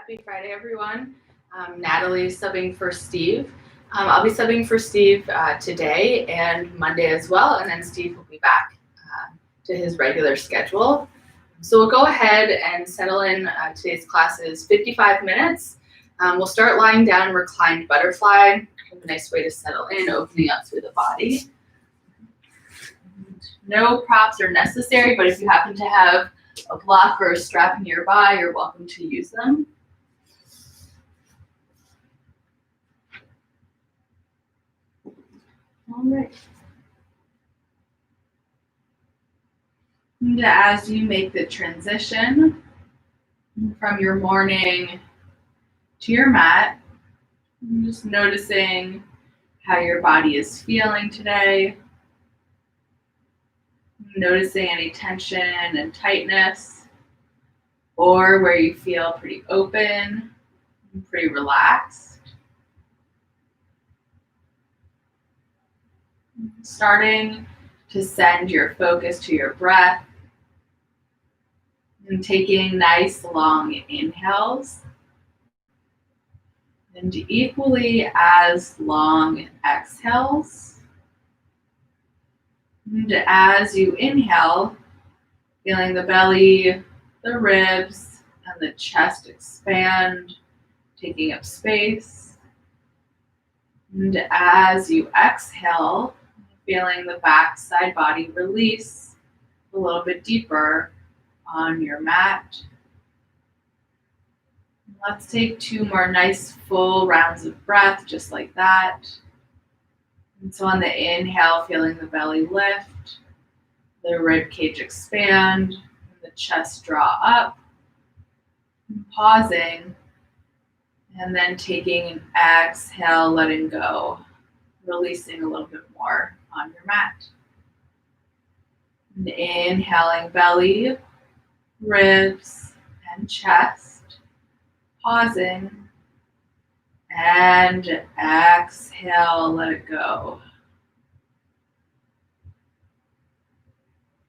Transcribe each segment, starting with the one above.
Happy Friday, everyone. Natalie subbing for Steve. I'll be subbing for Steve today and Monday as well, and then Steve will be back to his regular schedule. So we'll go ahead and settle in. Today's class is 55 minutes. We'll start lying down, reclined butterfly. A nice way to settle in, opening up through the body. No props are necessary, but if you happen to have a block or a strap nearby, you're welcome to use them. All right. And as you make the transition from your morning to your mat, just noticing how your body is feeling today, noticing any tension and tightness, or where you feel pretty open and pretty relaxed. Starting to send your focus to your breath and taking nice long inhales and equally as long exhales. And as you inhale, feeling the belly, the ribs, and the chest expand, taking up space. And as you exhale, feeling the back side body release a little bit deeper on your mat. Let's take 2 more nice full rounds of breath, just like that. And so on the inhale, feeling the belly lift, the rib cage expand, and the chest draw up. And pausing, and then taking an exhale, letting go, releasing a little bit more on your mat. And inhaling belly, ribs, and chest. Pausing. And exhale, let it go.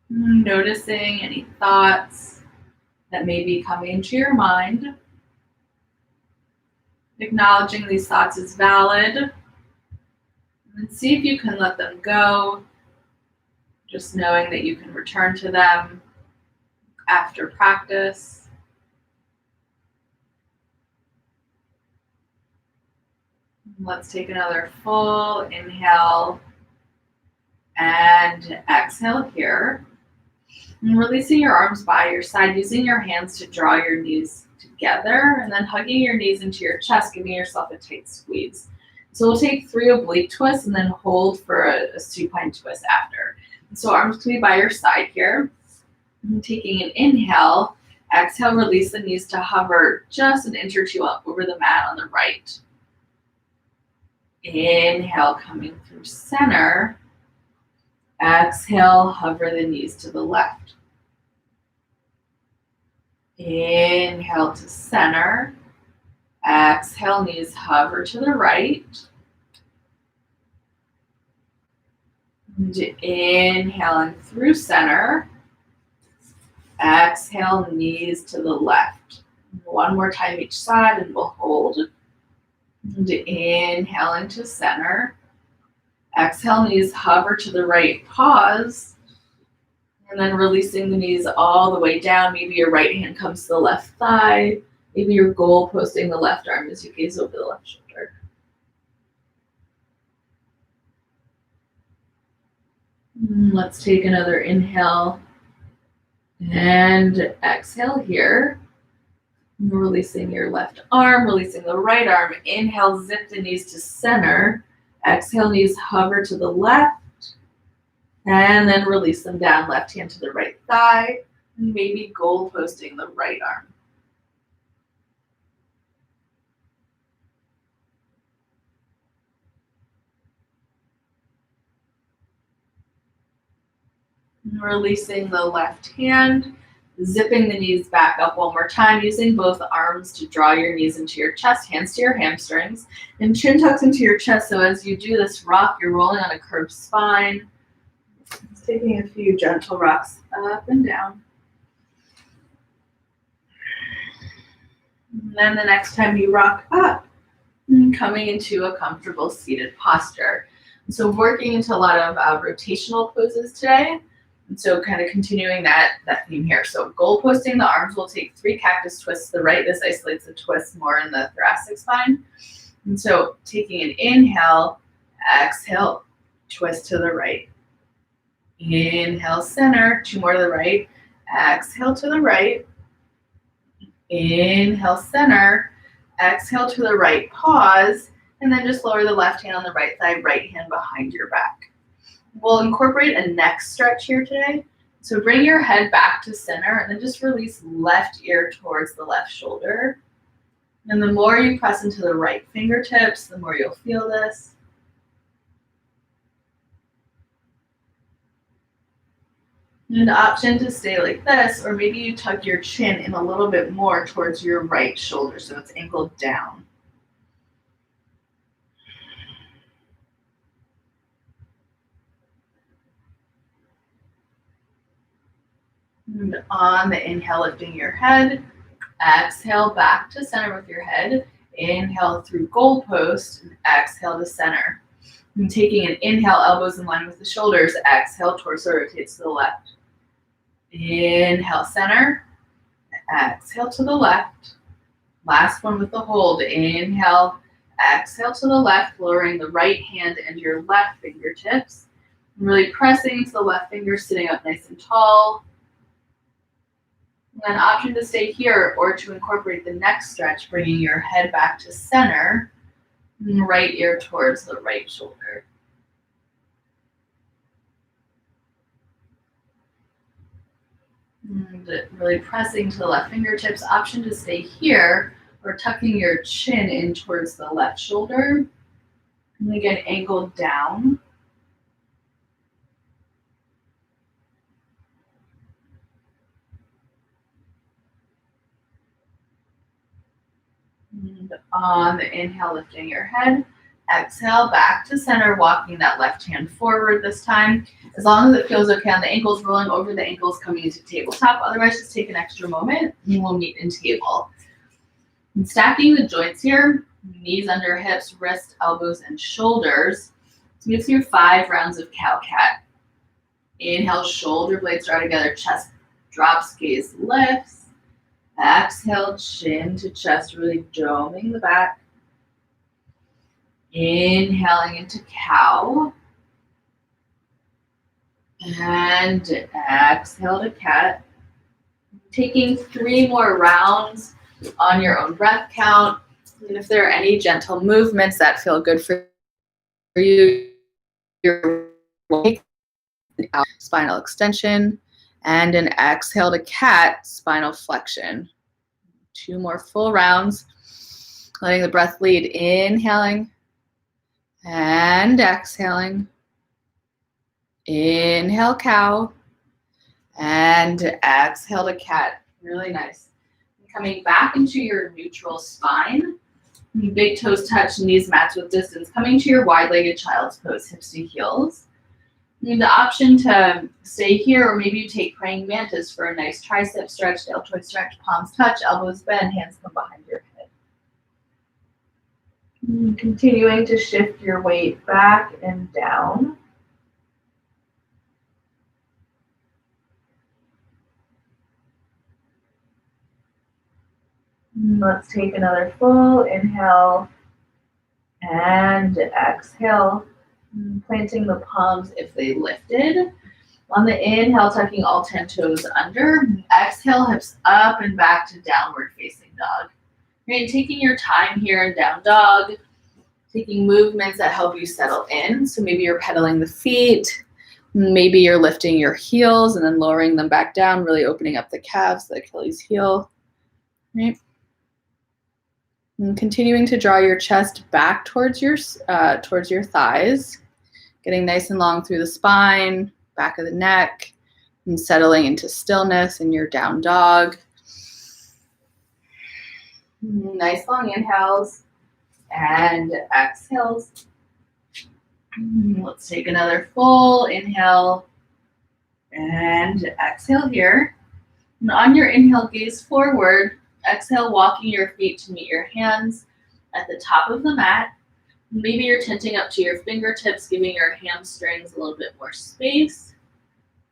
Noticing any thoughts that may be coming into your mind. Acknowledging these thoughts is valid. And see if you can let them go, just knowing that you can return to them after practice. Let's take another full inhale and exhale here. And releasing your arms by your side, using your hands to draw your knees together, and then hugging your knees into your chest, giving yourself a tight squeeze. So we'll take 3 oblique twists and then hold for a supine twist after. And so arms can be by your side here. And taking an inhale, exhale, release the knees to hover just an inch or 2 up over the mat on the right. Inhale, coming through center. Exhale, hover the knees to the left. Inhale to center. Exhale, knees hover to the right. And inhaling through center. Exhale, knees to the left. 1 more time each side and we'll hold. And inhaling to center. Exhale, knees hover to the right, pause. And then releasing the knees all the way down. Maybe your right hand comes to the left thigh. Maybe you're goal posting the left arm as you gaze over the left shoulder. Let's take another inhale and exhale here. Releasing your left arm, releasing the right arm. Inhale, zip the knees to center. Exhale, knees hover to the left. And then release them down, left hand to the right thigh. And maybe goal posting the right arm. Releasing the left hand, zipping the knees back up 1 more time, using both arms to draw your knees into your chest, hands to your hamstrings, and chin tucks into your chest. So as you do this rock, you're rolling on a curved spine. Just taking a few gentle rocks up and down. And then the next time you rock up, coming into a comfortable seated posture. And so working into a lot of rotational poses today. And so kind of continuing that theme here. So goal posting, the arms will take 3 cactus twists to the right. This isolates the twist more in the thoracic spine. And so taking an inhale, exhale, twist to the right. Inhale, center, 2 more to the right. Exhale to the right. Inhale, center. Exhale to the right, pause, and then just lower the left hand on the right side, right hand behind your back. We'll incorporate a neck stretch here today. So bring your head back to center and then just release left ear towards the left shoulder. And the more you press into the right fingertips, the more you'll feel this. An option to stay like this, or maybe you tuck your chin in a little bit more towards your right shoulder so it's angled down. And on the inhale, lifting your head, exhale back to center with your head. Inhale through goal post, and exhale to center. And taking an inhale, elbows in line with the shoulders. Exhale, torso rotates to the left. Inhale, center. Exhale to the left. Last one with the hold. Inhale, exhale to the left, lowering the right hand and your left fingertips. Really pressing into the left finger, sitting up nice and tall. And an option to stay here or to incorporate the neck stretch, bringing your head back to center, and right ear towards the right shoulder. And really pressing to the left fingertips. Option to stay here or tucking your chin in towards the left shoulder. And again, angled down. And on the inhale, lifting your head. Exhale, back to center, walking that left hand forward this time. As long as it feels okay on the ankles, rolling over the ankles, coming into tabletop. Otherwise, just take an extra moment and we'll meet in table. And stacking the joints here, knees under hips, wrists, elbows, and shoulders. So gives you 5 rounds of cow-cat. Inhale, shoulder blades draw together, chest drops, gaze lifts. Exhale, chin to chest, really doming the back. Inhaling into cow. And exhale to cat. Taking 3 more rounds on your own breath count. And if there are any gentle movements that feel good for you, your spinal extension, and an exhale to cat, spinal flexion. 2 more full rounds. Letting the breath lead, inhaling and exhaling. Inhale, cow, and exhale to cat. Really nice. Coming back into your neutral spine. Big toes touch, knees match with distance. Coming to your wide-legged child's pose, hips to heels. You have the option to stay here, or maybe you take praying mantis for a nice tricep stretch, deltoid stretch, palms touch, elbows bend, hands come behind your head. Continuing to shift your weight back and down. Let's take another full inhale and exhale, planting the palms if they lifted. On the inhale, tucking all 10 toes under. Exhale, hips up and back to downward facing dog. Right, taking your time here in down dog, taking movements that help you settle in. So maybe you're pedaling the feet, maybe you're lifting your heels and then lowering them back down, really opening up the calves, the Achilles heel. Right. And continuing to draw your chest back towards your thighs, getting nice and long through the spine, back of the neck, and settling into stillness in your down dog. Nice long inhales and exhales. Let's take another full inhale and exhale here. And on your inhale, gaze forward. Exhale, walking your feet to meet your hands at the top of the mat. Maybe you're tenting up to your fingertips, giving your hamstrings a little bit more space.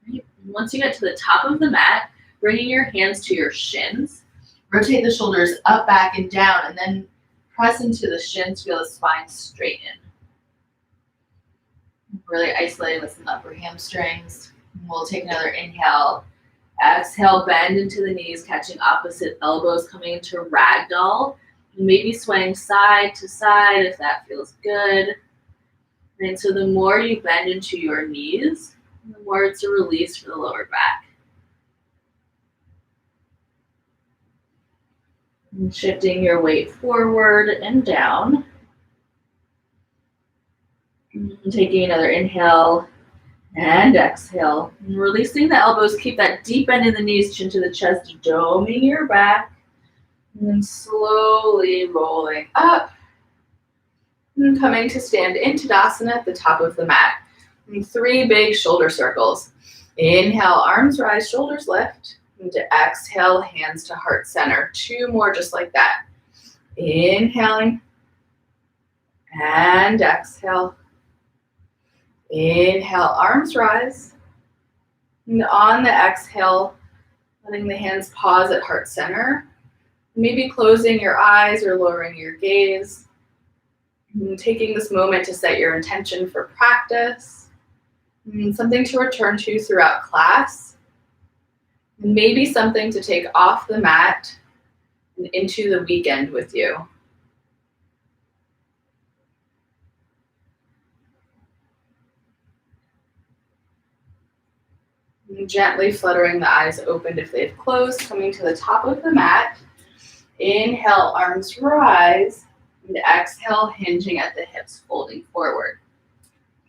Right? Once you get to the top of the mat, bringing your hands to your shins. Rotate the shoulders up, back, and down, and then press into the shins, feel the spine straighten. Really isolating with some upper hamstrings. We'll take another inhale. Exhale, bend into the knees, catching opposite elbows, coming into ragdoll. Maybe swaying side to side if that feels good. And so the more you bend into your knees, the more it's a release for the lower back. And shifting your weight forward and down. And taking another inhale and exhale. And releasing the elbows, keep that deep bend in the knees, chin to the chest, doming your back. And then slowly rolling up. And coming to stand in Tadasana at the top of the mat. And 3 big shoulder circles. Inhale, arms rise, shoulders lift. And to exhale, hands to heart center. 2 more just like that. Inhaling. And exhale. Inhale, arms rise. And on the exhale, letting the hands pause at heart center. Maybe closing your eyes or lowering your gaze. And taking this moment to set your intention for practice. And something to return to throughout class. And maybe something to take off the mat and into the weekend with you. And gently fluttering the eyes open if they've closed, coming to the top of the mat. Inhale, arms rise. And exhale, hinging at the hips, folding forward.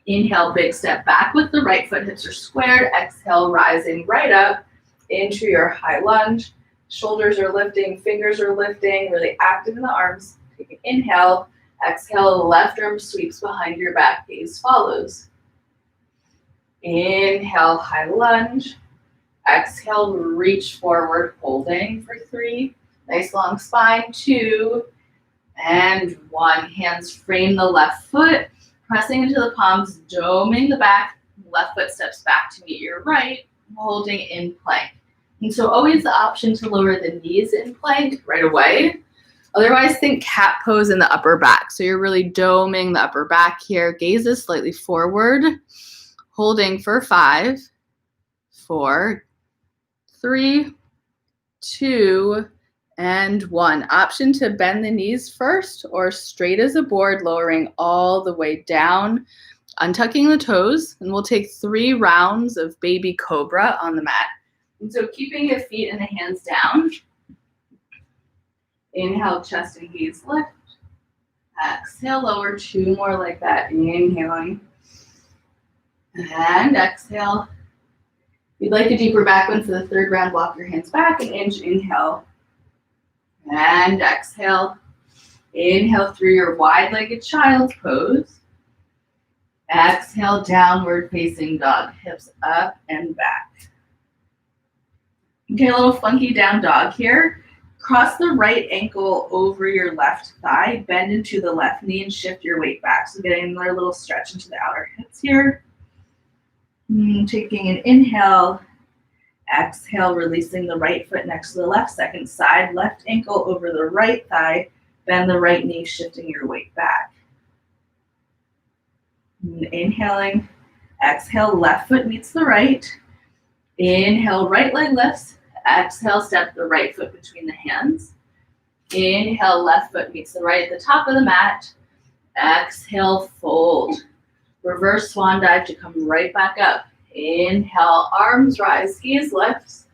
Inhale, big step back with the right foot, hips are squared. Exhale, rising right up into your high lunge. Shoulders are lifting, fingers are lifting, really active in the arms. Take an inhale. Exhale, left arm sweeps behind your back, gaze follows. Inhale, high lunge. Exhale, reach forward, holding for 3. Nice long spine, 2. And 1. Hands frame the left foot, pressing into the palms, doming the back. Left foot steps back to meet your right, holding in plank. And so always the option to lower the knees in plank right away. Otherwise, think cat pose in the upper back. So you're really doming the upper back here. Gaze is slightly forward, holding for 5, 4, 3, 2, and 1. Option to bend the knees first or straight as a board, lowering all the way down, untucking the toes, and we'll take 3 rounds of baby cobra on the mat. And so keeping your feet and the hands down. Inhale, chest and gaze lift. Exhale, lower, 2 more like that. Inhaling. And exhale. If you'd like a deeper back one for the 3rd round, walk your hands back and inhale. And exhale. Inhale through your wide-legged child's pose. Exhale, downward facing dog, hips up and back. Okay, a little funky down dog here. Cross the right ankle over your left thigh, bend into the left knee and shift your weight back. So getting another little stretch into the outer hips here. Taking an inhale. Exhale, releasing the right foot next to the left, second side, left ankle over the right thigh, bend the right knee, shifting your weight back. Inhaling, exhale, left foot meets the right. Inhale, right leg lifts. Exhale, step the right foot between the hands. Inhale, left foot meets the right at the top of the mat. Exhale, fold. Reverse swan dive to come right back up. Inhale, arms rise, gaze lifts.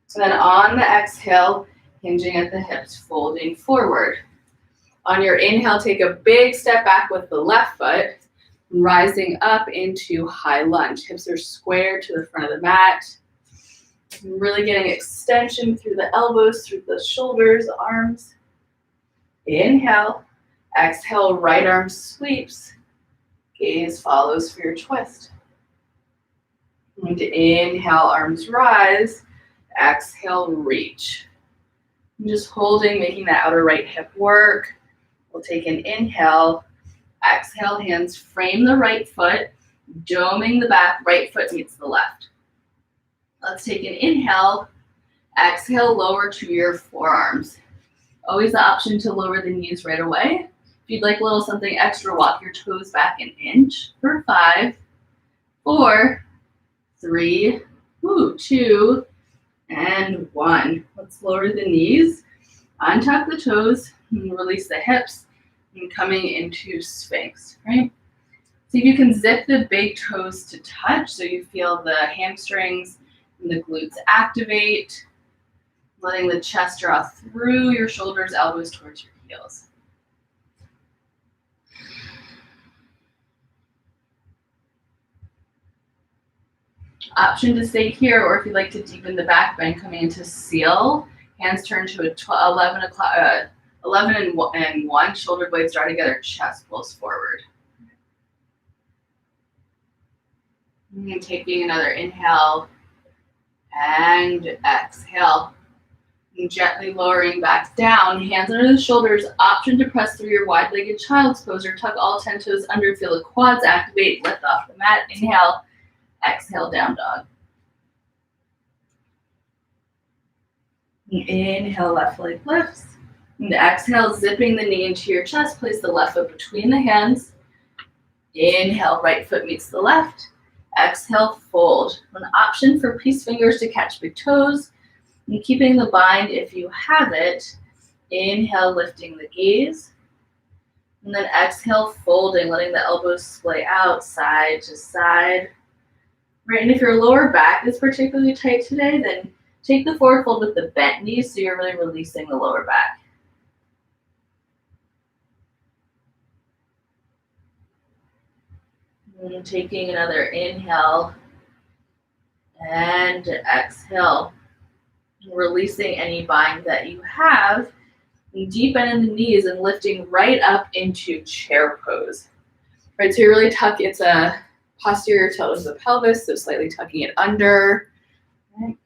So then on the exhale, hinging at the hips, folding forward. On your inhale, take a big step back with the left foot, rising up into high lunge. Hips are squared to the front of the mat. Really getting extension through the elbows, through the shoulders, arms. Inhale, exhale, right arm sweeps. Gaze follows for your twist. And inhale, arms rise. Exhale, reach. And just holding, making that outer right hip work. We'll take an inhale. Exhale, hands frame the right foot, doming the back, right foot meets the left. Let's take an inhale. Exhale, lower to your forearms. Always the option to lower the knees right away. If you'd like a little something extra, walk your toes back an inch for 5, 4, 3, 2, and 1. Let's lower the knees, untuck the toes, and release the hips, and coming into Sphinx, right? See if you can zip the big toes to touch so you feel the hamstrings and the glutes activate, letting the chest draw through your shoulders, elbows towards your heels. Option to stay here, or if you'd like to deepen the back bend, coming into seal, hands turn to a 11 and 1, shoulder blades draw together, chest pulls forward. And taking another inhale and exhale. And gently lowering back down, hands under the shoulders, option to press through your wide-legged child's pose or tuck all 10 toes under, feel the quads activate, lift off the mat, inhale, exhale, down dog. And inhale, left leg lifts. And exhale, zipping the knee into your chest, place the left foot between the hands. Inhale, right foot meets the left. Exhale, fold. An option for peace fingers to catch big toes. And keeping the bind if you have it. Inhale, lifting the gaze. And then exhale, folding, letting the elbows splay out side to side. Right, and if your lower back is particularly tight today, then take the forward fold with the bent knees so you're really releasing the lower back. And taking another inhale and exhale. Releasing any bind that you have. And deep bend in the knees and lifting right up into chair pose. Right, so you really tuck, it's a posterior tilt of the pelvis, so slightly tucking it under. Right.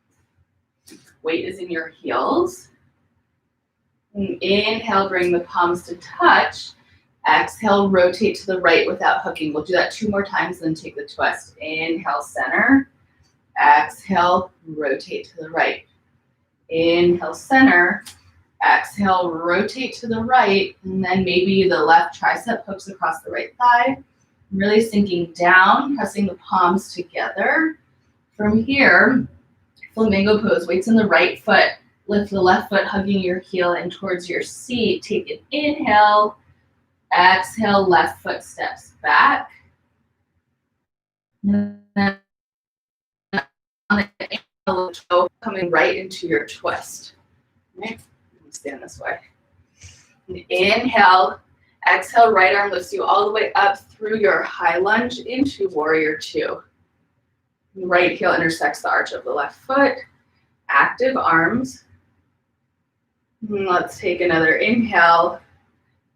Weight is in your heels. And inhale, bring the palms to touch. Exhale, rotate to the right without hooking. We'll do that 2 more times, then take the twist. Inhale, center. Exhale, rotate to the right. Inhale, center. Exhale, rotate to the right. And then maybe the left tricep hooks across the right thigh. Really sinking down, pressing the palms together. From here, flamingo pose, weights in the right foot. Lift the left foot, hugging your heel in towards your seat. Take an inhale. Exhale, left foot steps back. And then on the inhale, toe coming right into your twist. Right? Stand this way. And inhale. Exhale, right arm lifts you all the way up through your high lunge into warrior 2. Right heel intersects the arch of the left foot. Active arms. And let's take another inhale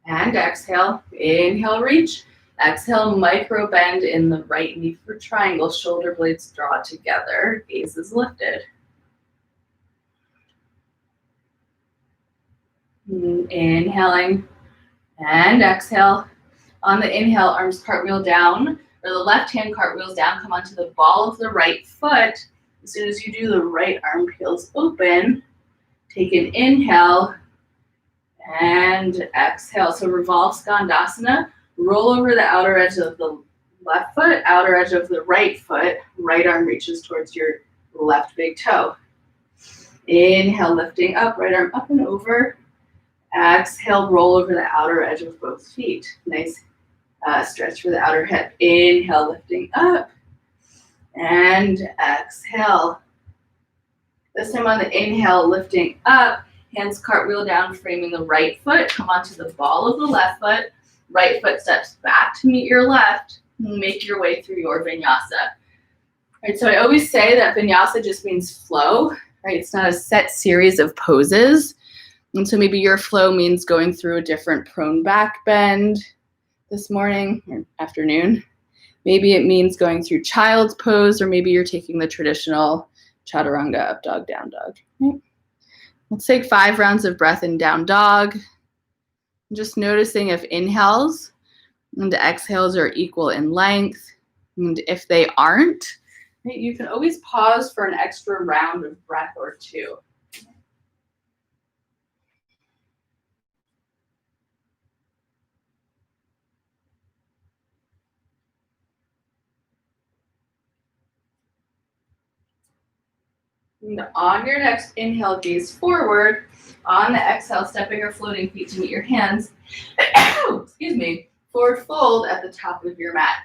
and exhale. Inhale, reach. Exhale, micro bend in the right knee for triangle. Shoulder blades draw together. Gaze is lifted. Inhaling and exhale. On the inhale, arms cartwheel down, or the left hand cartwheels down, come onto the ball of the right foot. As soon as you do, the right arm peels open. Take an inhale and exhale. So revolve Skandasana. Roll over the outer edge of the left foot, outer edge of the right foot. Right arm reaches towards your left big toe. Inhale, lifting up, right arm up and over. Exhale, roll over the outer edge of both feet. Nice stretch for the outer hip. Inhale, lifting up. And exhale. This time on the inhale, lifting up. Hands cartwheel down, framing the right foot. Come onto the ball of the left foot. Right foot steps back to meet your left. Make your way through your vinyasa. Right, so I always say that vinyasa just means flow. Right? It's not a set series of poses. And so maybe your flow means going through a different prone back bend this morning or afternoon. Maybe it means going through child's pose, or maybe you're taking the traditional chaturanga, up dog, down dog. Right? Let's take 5 rounds of breath in down dog. Just noticing if inhales and exhales are equal in length. And if they aren't, right, you can always pause for an extra round of breath or two. And on your next inhale, gaze forward. On the exhale, stepping or floating feet to meet your hands. Excuse me. Forward fold at the top of your mat.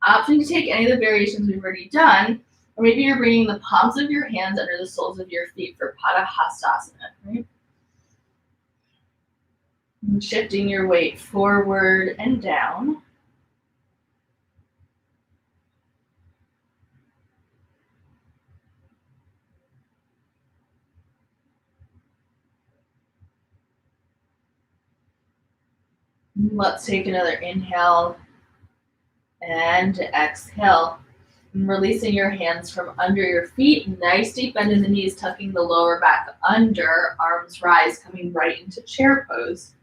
Option to take any of the variations we've already done, or maybe you're bringing the palms of your hands under the soles of your feet for Padahastasana, right? And shifting your weight forward and down. Let's take another inhale and exhale. And releasing your hands from under your feet. Nice deep bend in the knees, tucking the lower back under. Arms rise, coming right into chair pose.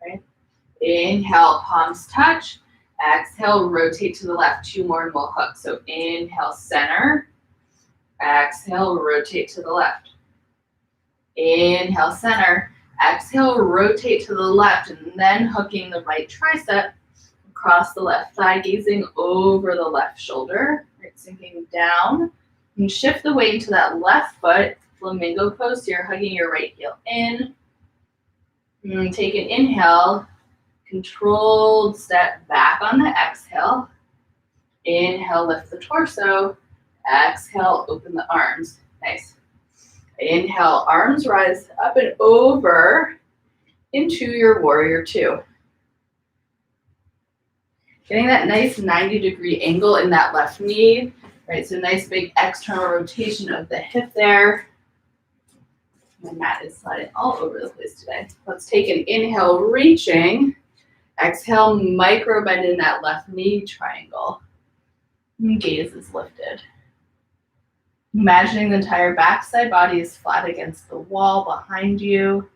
Right? Inhale, palms touch. Exhale, rotate to the left. 2 more and we'll hook. So inhale, center. Exhale, rotate to the left. Inhale, center. Exhale, rotate to the left, and then hooking the right tricep across the left thigh, gazing over the left shoulder, right, sinking down. And shift the weight into that left foot, flamingo pose. So you're hugging your right heel in. And take an inhale, controlled step back on the exhale. Inhale, lift the torso. Exhale, open the arms. Nice. Inhale, arms rise up and over into your warrior 2. Getting that nice 90-degree angle in that left knee, right? So nice big external rotation of the hip there. My mat is sliding all over the place today. Let's take an inhale, reaching. Exhale, micro bend in that left knee triangle. And gaze is lifted. Imagining the entire backside body is flat against the wall behind you.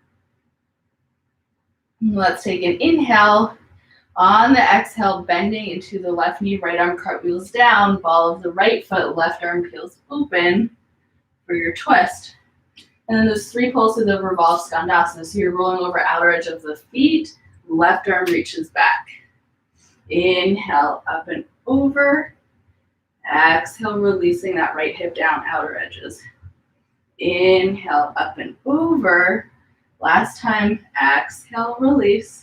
Let's take an inhale. On the exhale, bending into the left knee, right arm cartwheels down, ball of the right foot, left arm peels open for your twist. And then those 3 pulses of revolved skandasana. So you're rolling over outer edge of the feet, left arm reaches back. Inhale, up and over. Exhale, releasing that right hip down, outer edges. Inhale, up and over. Last time, exhale, release.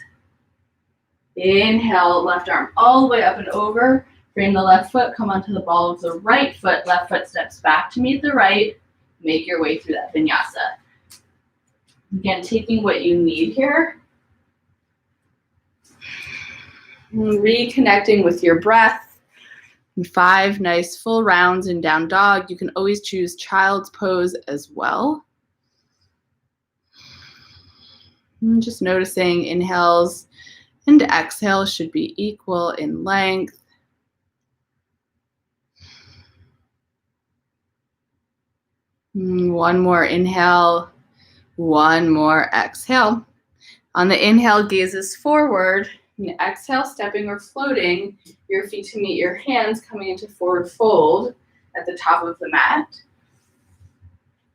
Inhale, left arm all the way up and over. Bring the left foot, come onto the ball of the right foot. Left foot steps back to meet the right. Make your way through that vinyasa. Again, taking what you need here. Reconnecting with your breath. 5 nice full rounds in down dog. You can always choose child's pose as well. And just noticing inhales and exhales should be equal in length. One more inhale, one more exhale. On the inhale, gazes forward. And exhale, stepping or floating your feet to meet your hands, coming into forward fold at the top of the mat.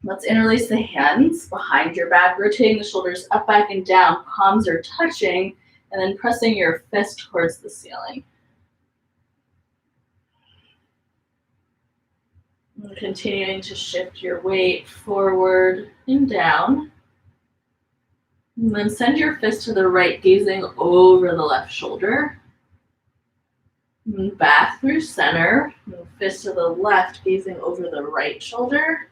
Let's interlace the hands behind your back, rotating the shoulders up, back, and down. Palms are touching, and then pressing your fist towards the ceiling. And continuing to shift your weight forward and down. And then send your fist to the right, gazing over the left shoulder. And back through center. And fist to the left, gazing over the right shoulder.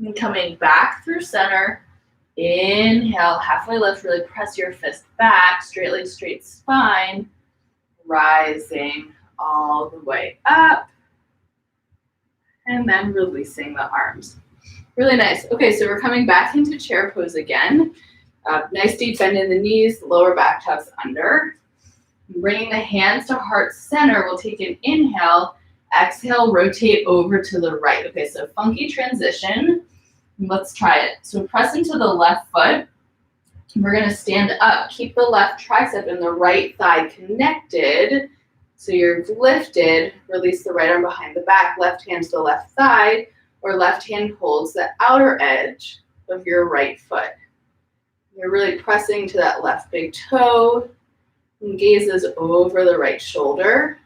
And coming back through center. Inhale, halfway lift, really press your fist back, straight leg, straight spine. Rising all the way up. And then releasing the arms. Really nice. Okay, so we're coming back into chair pose again. Nice deep bend in the knees, lower back tucks under. Bringing the hands to heart center, we'll take an inhale. Exhale, rotate over to the right. Okay, so funky transition. Let's try it. So press into the left foot. We're going to stand up. Keep the left tricep and the right thigh connected. So you're lifted. Release the right arm behind the back. Left hand to the left thigh, or left hand holds the outer edge of your right foot. You're really pressing to that left big toe. And gazes over the right shoulder.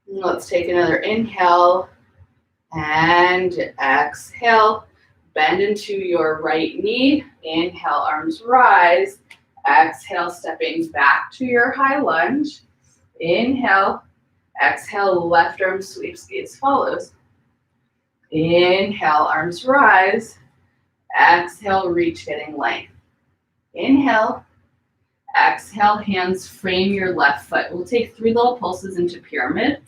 And let's take another inhale and exhale. Bend into your right knee. Inhale, arms rise. Exhale, stepping back to your high lunge. Inhale. Exhale, left arm sweeps, gaze follows. Inhale, arms rise. Exhale, reach, getting length. Inhale. Exhale, hands frame your left foot. We'll take 3 little pulses into pyramid.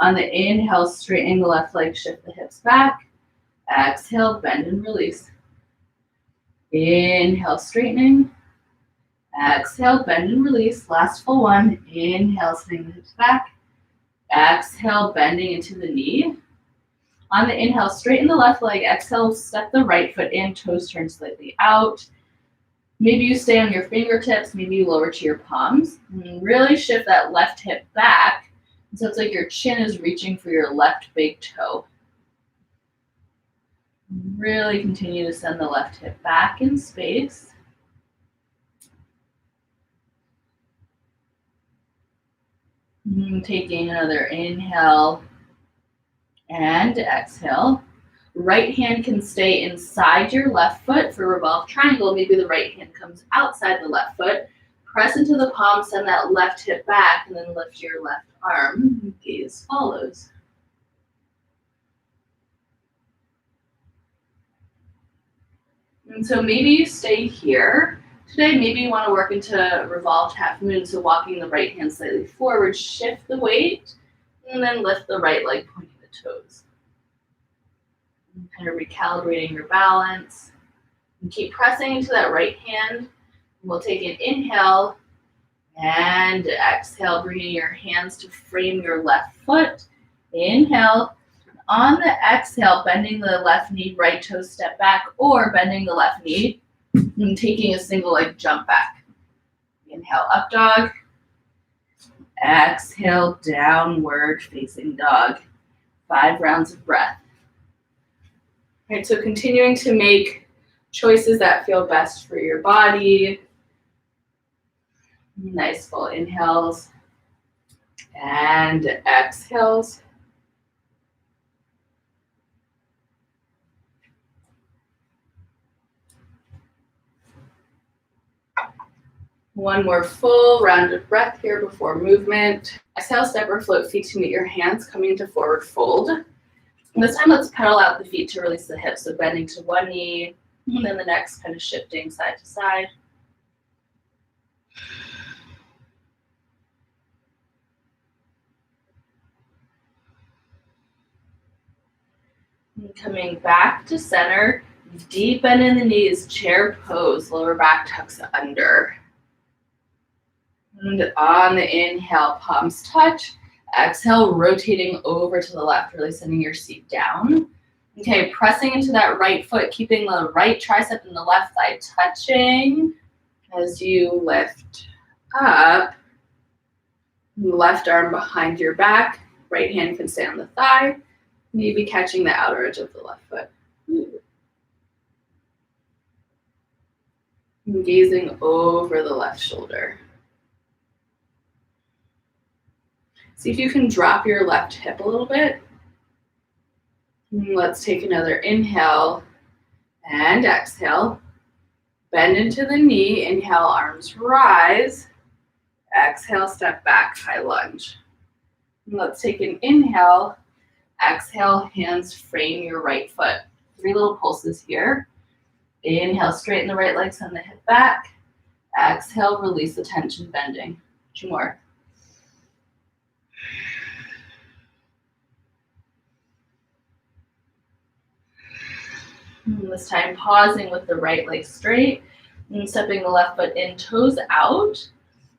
On the inhale, straightening the left leg, shift the hips back. Exhale, bend and release. Inhale, straightening. Exhale, bend and release. Last full one. Inhale, swing the hips back. Exhale, bending into the knee. On the inhale, straighten the left leg. Exhale, step the right foot in, toes turn slightly out. Maybe you stay on your fingertips, maybe you lower to your palms. And really shift that left hip back. So it's like your chin is reaching for your left big toe. Really continue to send the left hip back in space. Taking another inhale and exhale. Right hand can stay inside your left foot for revolve triangle. Maybe the right hand comes outside the left foot. Press into the palm, send that left hip back, and then lift your left arm. Gaze follows. And so maybe you stay here. Today, maybe you want to work into revolved half moon, so walking the right hand slightly forward, shift the weight, and then lift the right leg, pointing the toes. And kind of recalibrating your balance. And keep pressing into that right hand. We'll take an inhale and exhale, bringing your hands to frame your left foot. Inhale. On the exhale, bending the left knee, right toe step back, or bending the left knee and taking a single leg jump back. Inhale, up dog. Exhale, downward facing dog. 5 rounds of breath. All right, so continuing to make choices that feel best for your body. Nice full inhales and exhales. One more full round of breath here before movement. Exhale, step or float feet to meet your hands, coming into forward fold. And this time, let's pedal out the feet to release the hips. So bending to one knee, and then the next kind of shifting side to side. And coming back to center, deep bend in the knees, chair pose, lower back tucks under. And on the inhale, palms touch. Exhale, rotating over to the left, really sending your seat down. Okay, pressing into that right foot, keeping the right tricep and the left thigh touching as you lift up. Left arm behind your back, right hand can stay on the thigh, maybe catching the outer edge of the left foot. And gazing over the left shoulder. See if you can drop your left hip a little bit. Let's take another inhale and exhale. Bend into the knee. Inhale, arms rise. Exhale, step back, high lunge. Let's take an inhale. Exhale, hands frame your right foot. 3 little pulses here. Inhale, straighten the right leg, send the hip back. Exhale, release the tension, bending. 2 more. And this time, pausing with the right leg straight and stepping the left foot in, toes out.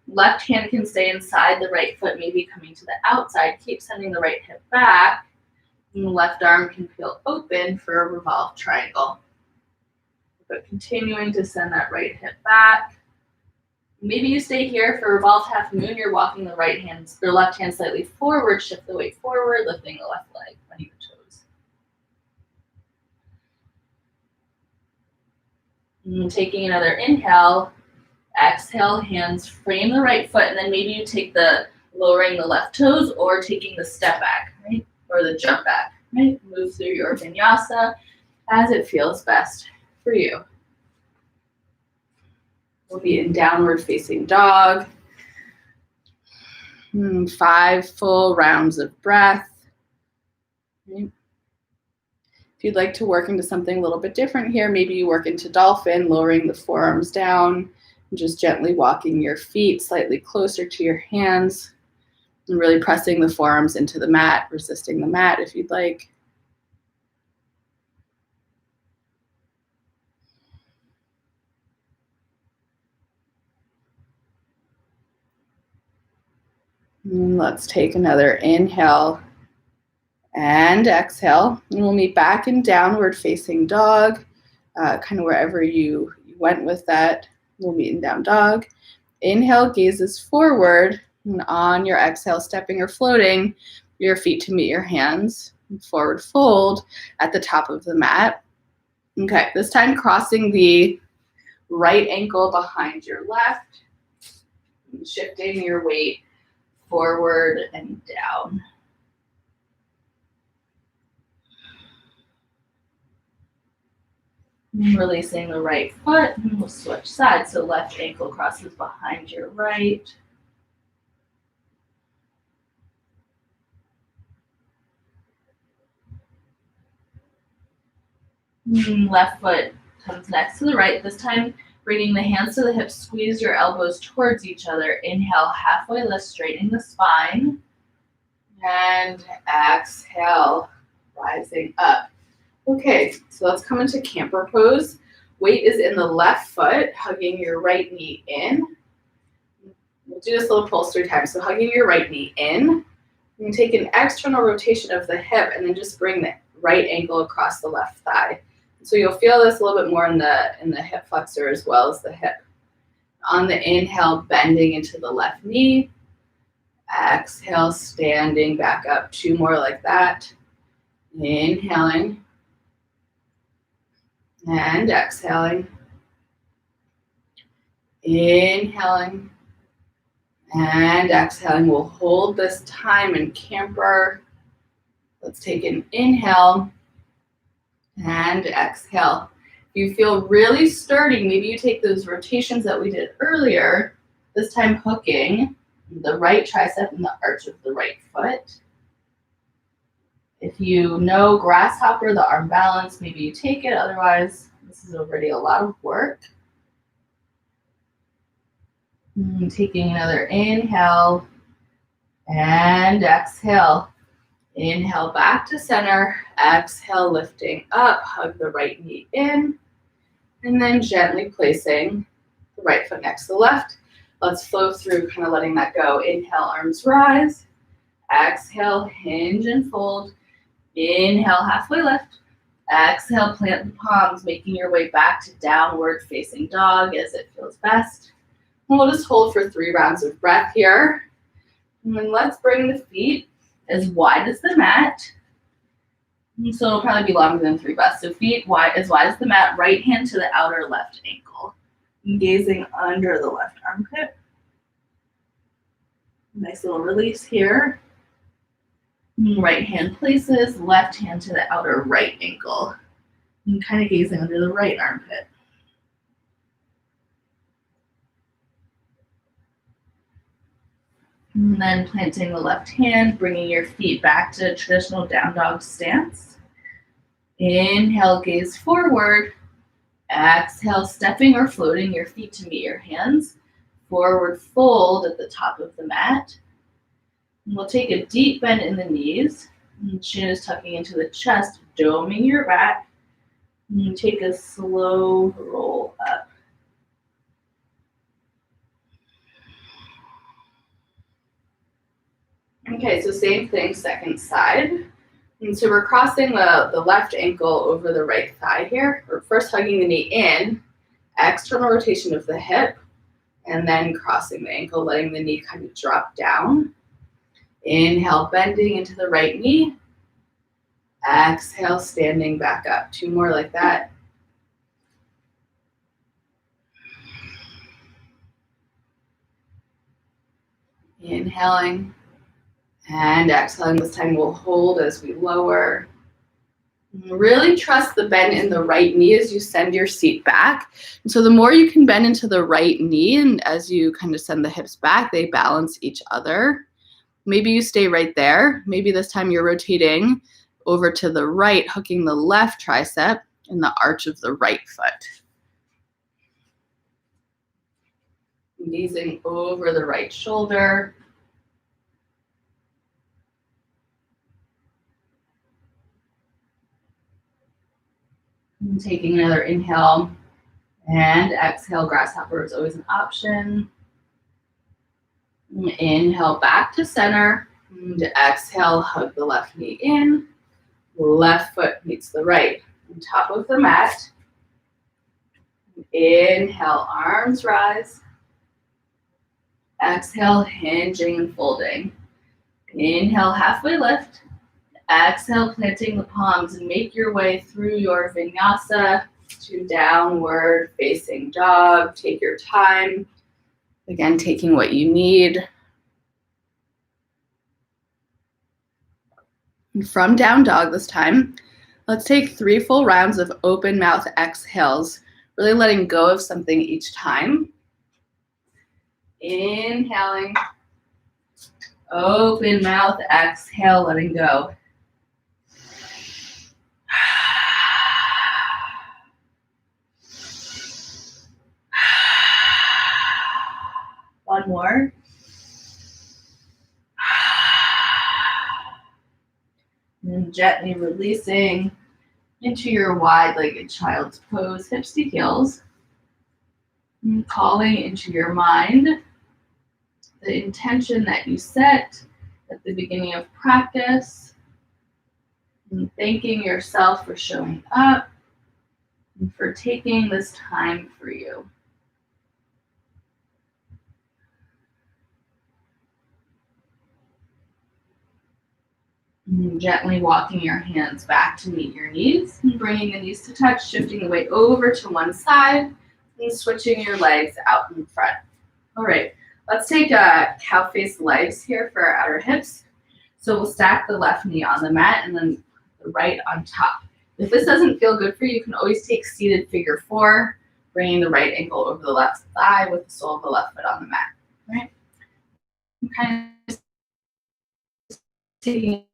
Left hand can stay inside the right foot, maybe coming to the outside. Keep sending the right hip back. And the left arm can feel open for a revolved triangle. But continuing to send that right hip back. Maybe you stay here for revolved half moon. You're walking the right hand or left hand slightly forward, shift the weight forward, lifting the left leg, pointing the toes. And taking another inhale, exhale, hands frame the right foot, and then maybe you take the lowering the left toes or taking the step back, right? Or the jump back, right? Move through your vinyasa as it feels best for you. We'll be in downward facing dog. 5 full rounds of breath. If you'd like to work into something a little bit different here, maybe you work into dolphin, lowering the forearms down, and just gently walking your feet slightly closer to your hands, and really pressing the forearms into the mat, resisting the mat if you'd like. And let's take another inhale and exhale. And we'll meet back in downward facing dog, kind of wherever you went with that. We'll meet in down dog. Inhale, gazes forward, and on your exhale, stepping or floating your feet to meet your hands. Forward fold at the top of the mat. Okay, this time crossing the right ankle behind your left, and shifting your weight forward and down. And releasing the right foot, and we'll switch sides. So left ankle crosses behind your right. Left foot comes next to the right. This time, bringing the hands to the hips, squeeze your elbows towards each other. Inhale, halfway lift, straightening the spine. And exhale, rising up. Okay, so let's come into camper pose. Weight is in the left foot, hugging your right knee in. We'll do this little pulse 3 times. So hugging your right knee in. You can take an external rotation of the hip and then just bring the right ankle across the left thigh. So you'll feel this a little bit more in the hip flexor as well as the hip. On the inhale, bending into the left knee. Exhale, standing back up. 2 more like that. Inhaling. And exhaling. Inhaling. And exhaling. We'll hold this time in camper. Let's take an inhale. And exhale. If you feel really sturdy, maybe you take those rotations that we did earlier, this time hooking the right tricep and the arch of the right foot. If you know grasshopper, the arm balance, maybe you take it. Otherwise, this is already a lot of work. And taking another inhale and exhale. Inhale back to center. Exhale, lifting up. Hug the right knee in. And then gently placing the right foot next to the left. Let's flow through, kind of letting that go. Inhale, arms rise. Exhale, hinge and fold. Inhale, halfway lift. Exhale, plant the palms, making your way back to downward facing dog as it feels best. And we'll just hold for 3 rounds of breath here. And then let's bring the feet as wide as the mat. And so it'll probably be longer than 3 breaths. So feet as wide as the mat, right hand to the outer left ankle. And gazing under the left armpit. Nice little release here. Right hand places, left hand to the outer right ankle. And kind of gazing under the right armpit. And then planting the left hand, bringing your feet back to traditional down dog stance. Inhale, gaze forward. Exhale, stepping or floating your feet to meet your hands. Forward fold at the top of the mat. And we'll take a deep bend in the knees. And chin is tucking into the chest, doming your back. And you take a slow roll up. Okay, so same thing, second side. And so we're crossing the left ankle over the right thigh here. We're first hugging the knee in, external rotation of the hip, and then crossing the ankle, letting the knee kind of drop down. Inhale, bending into the right knee. Exhale, standing back up. 2 more like that. Inhaling and exhaling. This time we'll hold as we lower. Really trust the bend in the right knee as you send your seat back. And so the more you can bend into the right knee, and as you kind of send the hips back, they balance each other. Maybe you stay right there. Maybe this time you're rotating over to the right, hooking the left tricep in the arch of the right foot. Kneesing over the right shoulder. And taking another inhale and exhale, grasshopper is always an option. Inhale back to center. And exhale, hug the left knee in. Left foot meets the right. On top of the mat. Inhale, arms rise. Exhale, hinging and folding. Inhale, halfway lift. Exhale, planting the palms, and make your way through your vinyasa to downward facing dog. Take your time. Again, taking what you need. And from down dog this time, let's take 3 full rounds of open mouth exhales, really letting go of something each time. Inhaling, open mouth, exhale, letting go. One more. And gently releasing into your wide-legged child's pose, hips to heels. And calling into your mind the intention that you set at the beginning of practice. And thanking yourself for showing up and for taking this time for you. And gently walking your hands back to meet your knees and bringing the knees to touch, shifting the weight over to one side and switching your legs out in front. All right, let's take cow face legs here for our outer hips. So we'll stack the left knee on the mat and then the right on top. If this doesn't feel good for you, you can always take seated figure 4, bringing the right ankle over the left thigh with the sole of the left foot on the mat. All right, I'm kind of taking.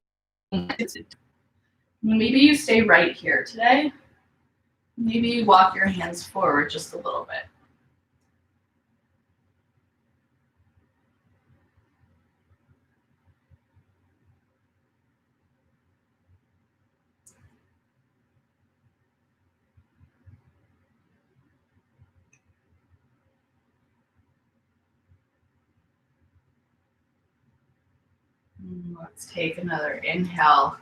Maybe you stay right here today. Maybe you walk your hands forward just a little bit. Let's take another inhale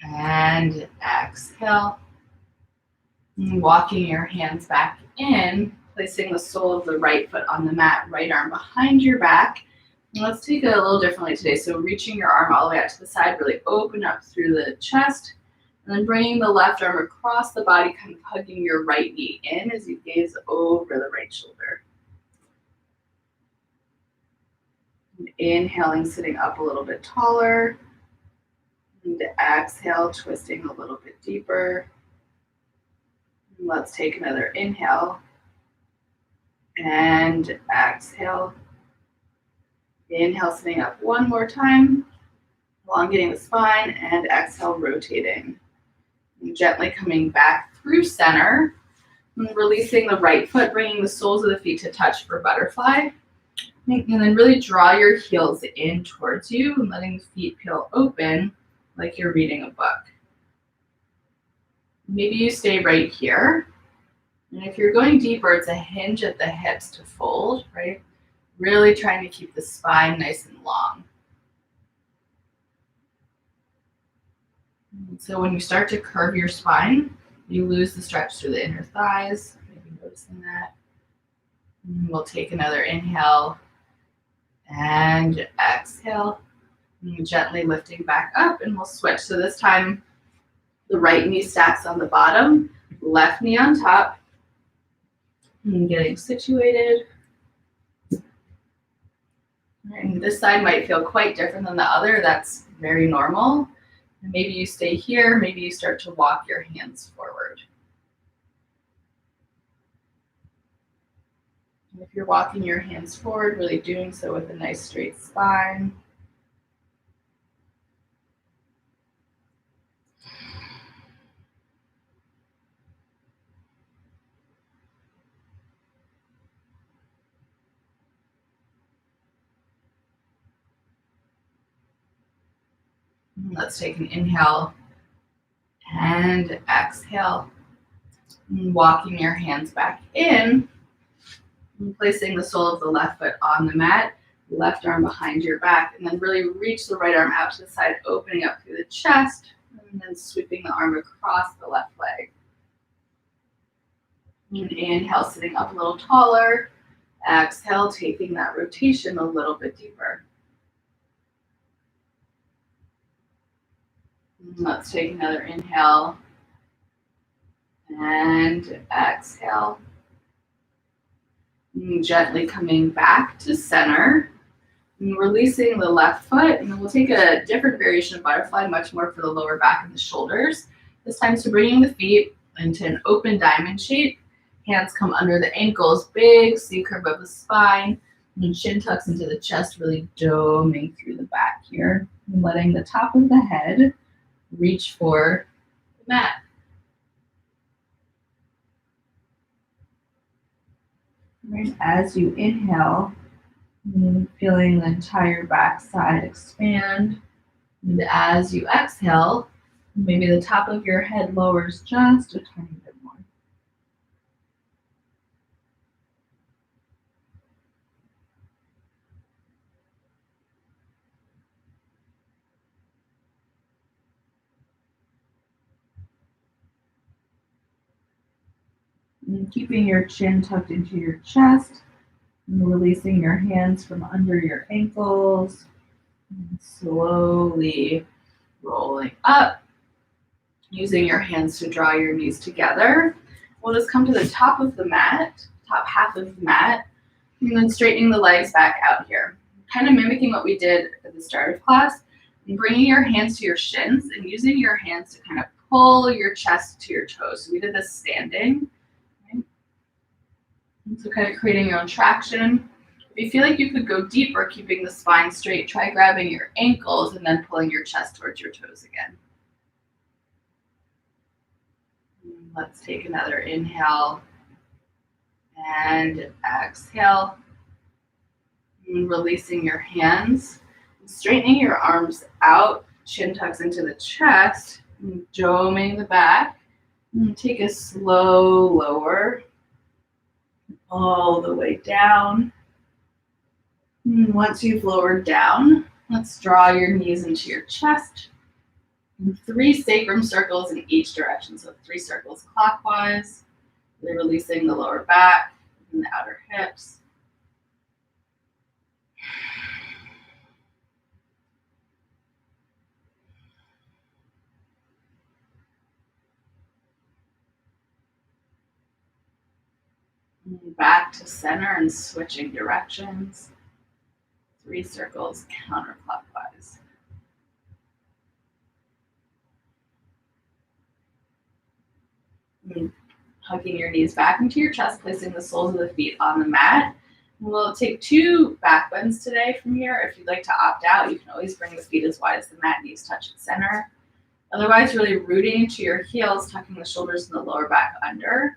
and exhale. And walking your hands back in, placing the sole of the right foot on the mat, right arm behind your back. And let's take it a little differently today. So reaching your arm all the way out to the side, really open up through the chest, and then bringing the left arm across the body, kind of hugging your right knee in as you gaze over the right shoulder. Inhaling, sitting up a little bit taller. And exhale, twisting a little bit deeper. And let's take another inhale. And exhale. Inhale, sitting up one more time. Elongating the spine. And exhale, rotating. And gently coming back through center. And releasing the right foot, bringing the soles of the feet to touch for butterfly. And then really draw your heels in towards you and letting the feet peel open like you're reading a book. Maybe you stay right here. And if you're going deeper, it's a hinge at the hips to fold, right? Really trying to keep the spine nice and long. So when you start to curve your spine, you lose the stretch through the inner thighs. Maybe noticing that. We'll take another inhale and exhale. Gently lifting back up, and we'll switch. So this time, the right knee stacks on the bottom, left knee on top. And getting situated. And this side might feel quite different than the other. That's very normal. And maybe you stay here. Maybe you start to walk your hands forward. And if you're walking your hands forward, really doing so with a nice straight spine. Let's take an inhale and exhale. And walking your hands back in, and placing the sole of the left foot on the mat, left arm behind your back, and then really reach the right arm out to the side, opening up through the chest, and then sweeping the arm across the left leg. And inhale, sitting up a little taller. Exhale, taking that rotation a little bit deeper. Let's take another inhale and exhale. And gently coming back to center, and releasing the left foot, and then we'll take a different variation of butterfly, much more for the lower back and the shoulders. This time, so bringing the feet into an open diamond shape. Hands come under the ankles, big C curve of the spine, and chin tucks into the chest, really doming through the back here, and letting the top of the head reach for the mat. Right, as you inhale, feeling the entire back side expand, and as you exhale, maybe the top of your head lowers just a tiny bit more. And keeping your chin tucked into your chest, and releasing your hands from under your ankles, and slowly rolling up, using your hands to draw your knees together. We'll just come to the top of the mat, top half of the mat, and then straightening the legs back out here. Kind of mimicking what we did at the start of class, and bringing your hands to your shins and using your hands to kind of pull your chest to your toes. So we did this standing. So kind of creating your own traction. If you feel like you could go deeper, keeping the spine straight, try grabbing your ankles and then pulling your chest towards your toes again. Let's take another inhale and exhale. And releasing your hands, straightening your arms out, chin tucks into the chest, doming the back. And take a slow lower all the way down. And once you've lowered down, let's draw your knees into your chest. And 3 sacrum circles in each direction. So 3 circles clockwise. Really releasing the lower back and the outer hips. And back to center and switching directions. 3 circles counterclockwise. And hugging your knees back into your chest, placing the soles of the feet on the mat. And we'll take 2 back bends today from here. If you'd like to opt out, you can always bring the feet as wide as the mat, knees touch at center. Otherwise, really rooting into your heels, tucking the shoulders and the lower back under.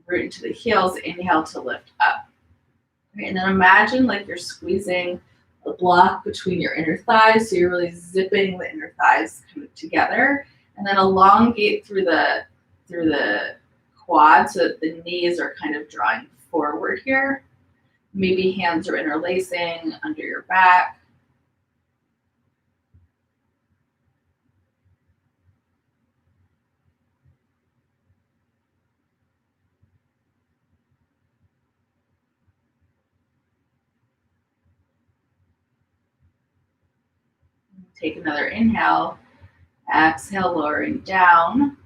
Root into the heels, inhale to lift up. Okay, and then imagine like you're squeezing a block between your inner thighs, so you're really zipping the inner thighs kind of together, and then elongate through the quad so that the knees are kind of drawing forward here. Maybe hands are interlacing under your back. Take another inhale. Exhale, lowering down.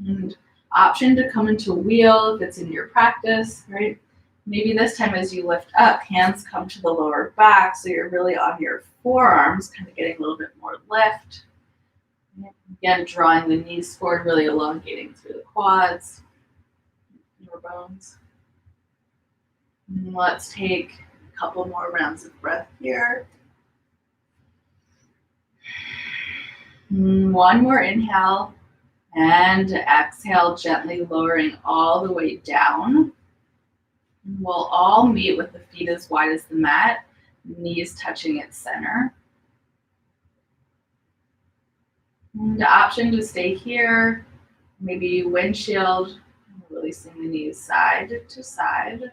And option to come into wheel if it's in your practice, right? Maybe this time as you lift up, hands come to the lower back, so you're really on your forearms, kind of getting a little bit more lift. Again, drawing the knees forward, really elongating through the quads, your bones. And let's take a couple more rounds of breath here. One more inhale, and exhale, gently lowering all the way down. We'll all meet with the feet as wide as the mat, knees touching at center. And the option to stay here, maybe windshield, releasing the knees side to side.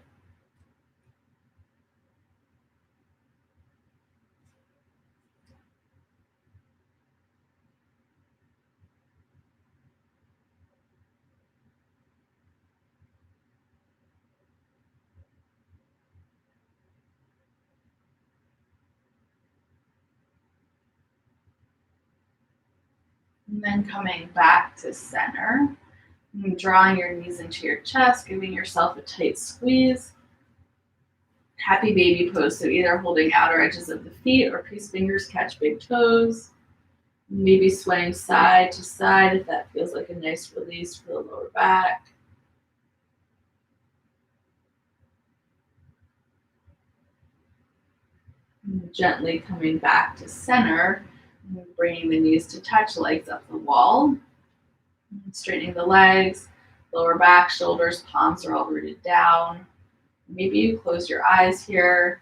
And then coming back to center, and drawing your knees into your chest, giving yourself a tight squeeze. Happy baby pose, so either holding outer edges of the feet or peace fingers catch big toes. Maybe swaying side to side if that feels like a nice release for the lower back. And gently coming back to center, bringing the knees to touch, legs up the wall. Straightening the legs, lower back, shoulders, palms are all rooted down. Maybe you close your eyes here.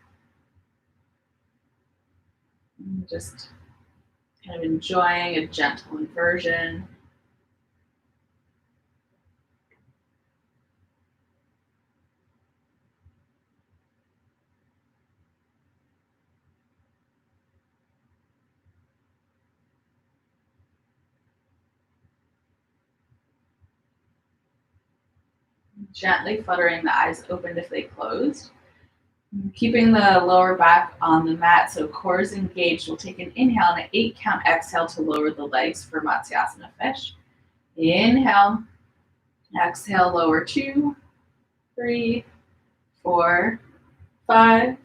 Just kind of enjoying a gentle inversion. Gently fluttering the eyes open if they closed. Keeping the lower back on the mat so core is engaged. We'll take an inhale and an 8 count exhale to lower the legs for Matsyasana fish. Inhale, exhale, lower 2, 3, 4, 5,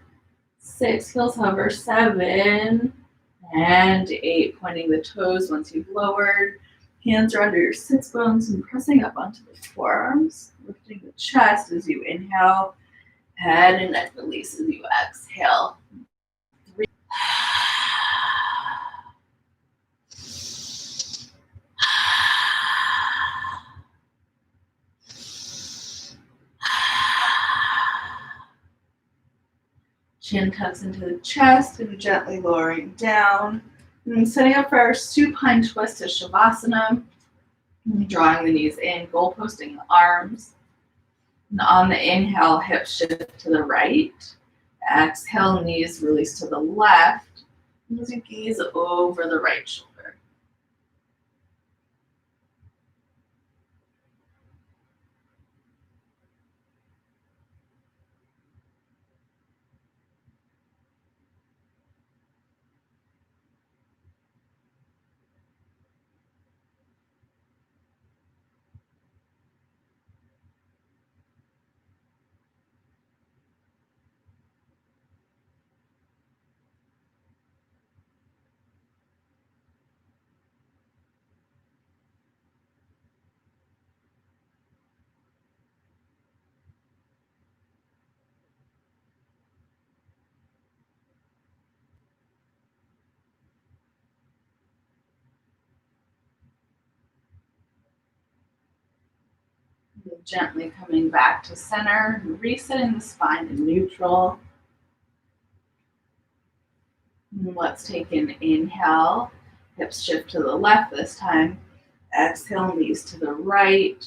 6, heels hover 7, and 8, pointing the toes once you've lowered. Hands are under your sits bones and pressing up onto the forearms, lifting the chest as you inhale, head and neck release as you exhale. 3. Chin tucks into the chest and gently lowering down. And setting up for our supine twist to Shavasana. Drawing the knees in, goal posting the arms. And on the inhale, hips shift to the right. Exhale, knees release to the left. And as you gaze over the right shoulder. Gently coming back to center, resetting the spine to neutral. And let's take an inhale, hips shift to the left this time. Exhale, knees to the right,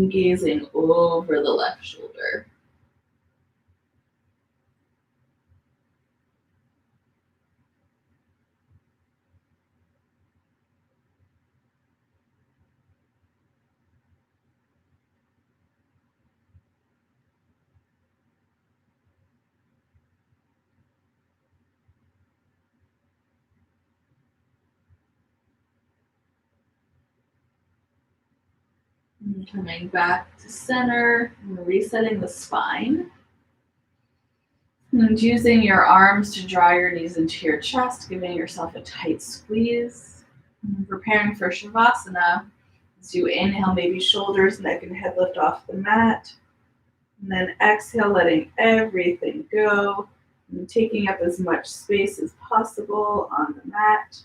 gazing over the left shoulder. And coming back to center and resetting the spine. And using your arms to draw your knees into your chest, giving yourself a tight squeeze. And preparing for Shavasana. As you inhale, maybe shoulders, neck, and head lift off the mat. And then exhale, letting everything go. And taking up as much space as possible on the mat.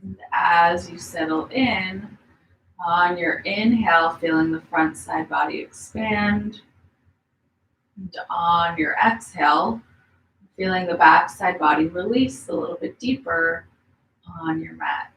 And as you settle in, on your inhale, feeling the front side body expand. And on your exhale, feeling the back side body release a little bit deeper on your mat.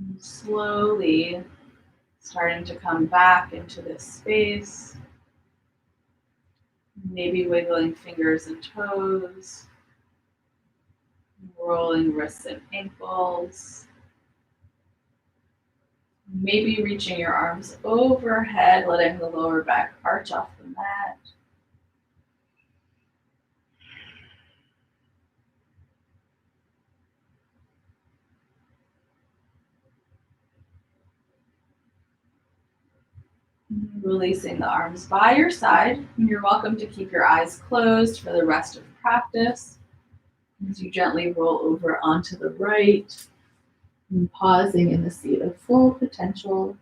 And slowly starting to come back into this space. Maybe wiggling fingers and toes. Rolling wrists and ankles. Maybe reaching your arms overhead, letting the lower back arch off the mat. Releasing the arms by your side. You're welcome to keep your eyes closed for the rest of practice. As you gently roll over onto the right, and pausing in the seat of full potential.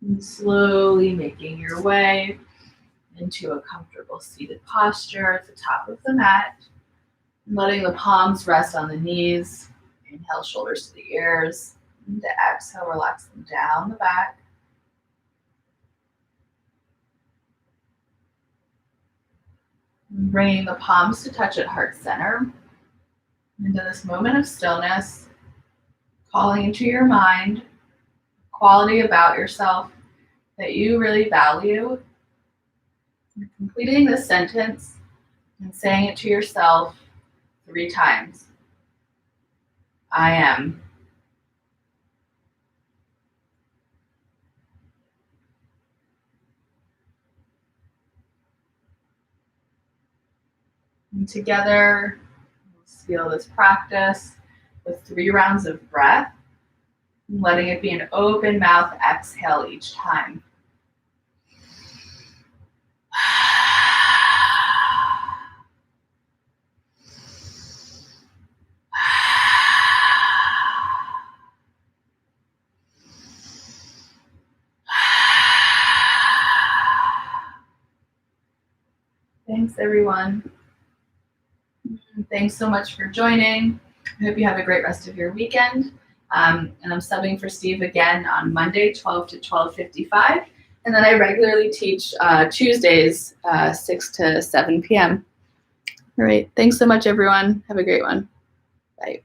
And slowly making your way into a comfortable seated posture at the top of the mat. Letting the palms rest on the knees. Inhale, shoulders to the ears. And to exhale, relax them down the back. And bringing the palms to touch at heart center. Into this moment of stillness, calling into your mind quality about yourself that you really value. And completing this sentence and saying it to yourself 3 times. I am. And together, let's feel this practice with 3 rounds of breath, letting it be an open mouth exhale each time. Thanks, everyone. Thanks so much for joining. I hope you have a great rest of your weekend. And I'm subbing for Steve again on Monday, 12 to 12:55. And then I regularly teach Tuesdays, 6 to 7 p.m. All right. Thanks so much, everyone. Have a great one. Bye.